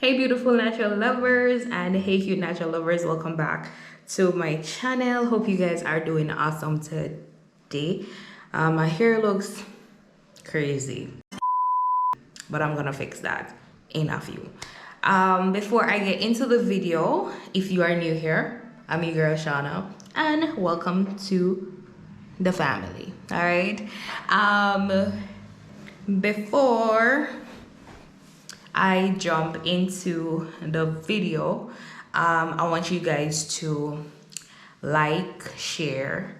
Hey beautiful natural lovers and hey cute natural lovers, welcome back to my channel. Hope you guys are doing awesome today. My hair looks crazy, but I'm gonna fix that in a few. Before I get into the video, if you are new here, I'm your girl Shauna and welcome to the family. All right, before I jump into the video, I want you guys to like, share,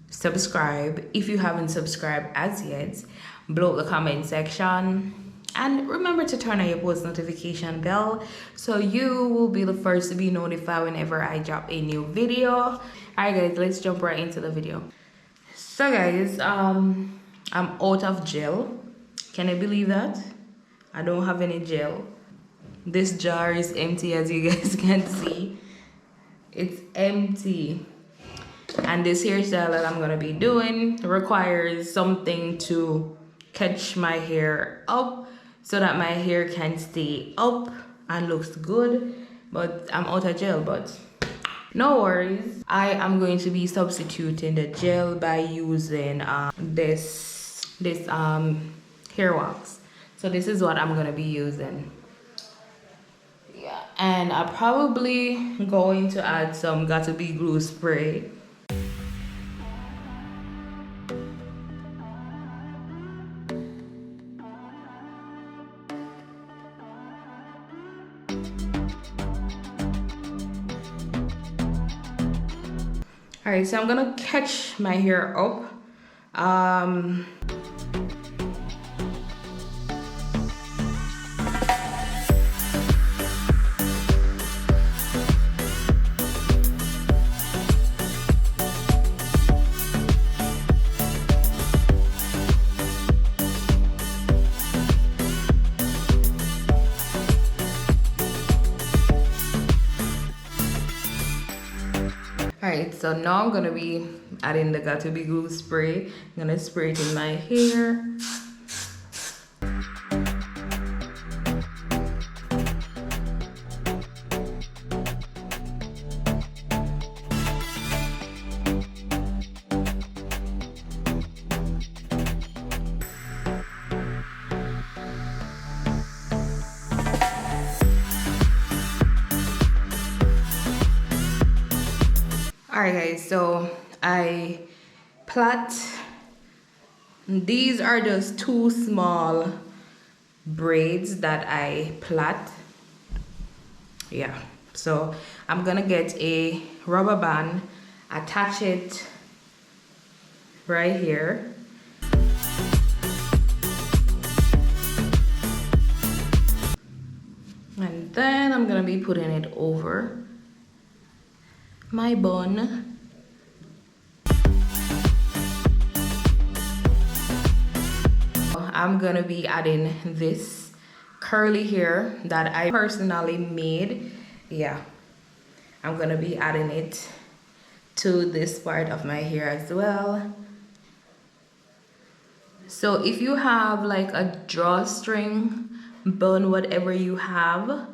subscribe if you haven't subscribed as yet, blow up the comment section, and remember to turn on your post notification bell so you will be the first to be notified whenever I drop a new video. All right guys, let's jump right into the video. So guys, I'm out of gel. Can I believe that? I don't have any gel. This jar is empty, as you guys can see. It's empty. And this hairstyle that I'm gonna be doing requires something to catch my hair up so that my hair can stay up and looks good. But I'm out of gel, but no worries. I am going to be substituting the gel by using this hair wax. So this is what I'm gonna be using. Yeah, and I'm probably going to add some Gotta Be glue spray. All right, so I'm gonna catch my hair up. Alright, so now I'm gonna be adding the Gotta Be glue spray. I'm gonna spray it in my hair. Alright guys, so I plait. These are just two small braids that I plait. Yeah, so I'm gonna get a rubber band, attach it right here. And then I'm gonna be putting it over my bun. I'm gonna be adding this curly hair that I personally made. Yeah, I'm gonna be adding it to this part of my hair as well. So if you have like a drawstring bun, whatever you have,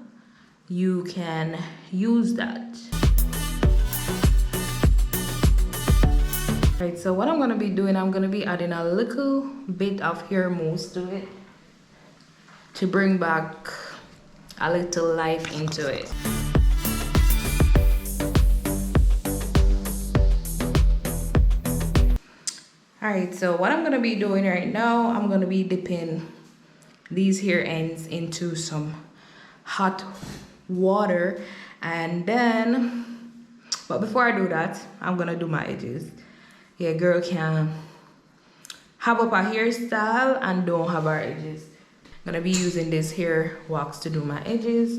you can use that. Right, so what I'm gonna be doing, I'm gonna be adding a little bit of hair mousse to it to bring back a little life into it. Alright, so what I'm gonna be doing right now, I'm gonna be dipping these hair ends into some hot water, and then, but before I do that, I'm gonna do my edges. Yeah, girl can have up a hairstyle and don't have our edges. I'm gonna be using this hair wax to do my edges.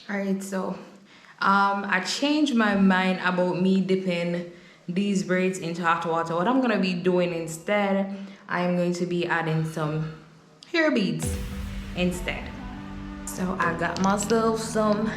Alright, so I changed my mind about me dipping these braids into hot water, what I'm gonna be doing instead, I'm going to be adding some hair beads instead. So I got myself some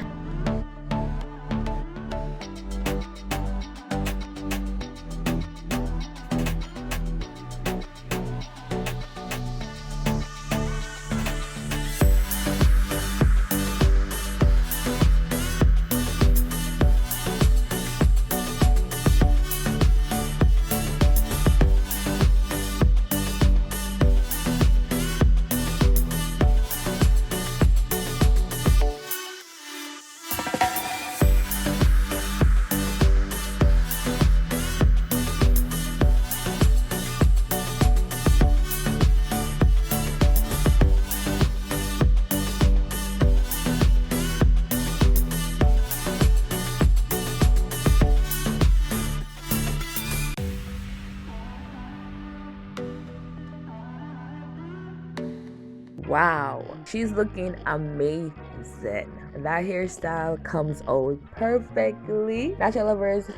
wow, she's looking amazing. That hairstyle comes out perfectly. Natural lovers,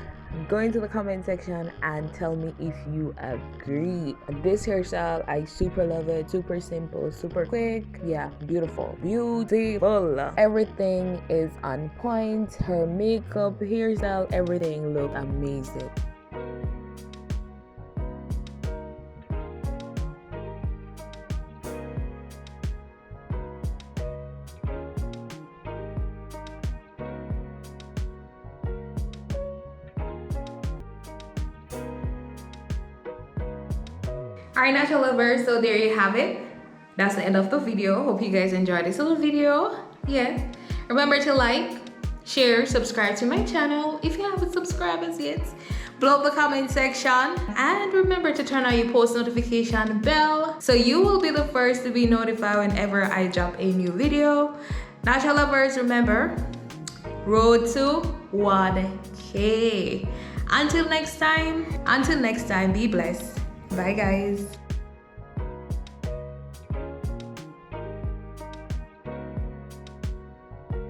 go into the comment section and tell me if you agree. This hairstyle, I super love it. Super simple, super quick. Yeah, beautiful, beautiful. Everything is on point. Her makeup, hairstyle, everything look amazing. Alright, natural lovers, so there you have it. That's the end of the video. Hope you guys enjoyed this little video. Yeah, remember to like, share, subscribe to my channel if you haven't subscribed as yet. Blow up the comment section and remember to turn on your post notification bell so you will be the first to be notified whenever I drop a new video. Natural lovers, remember, road to 1K. Until next time, be blessed. Bye guys.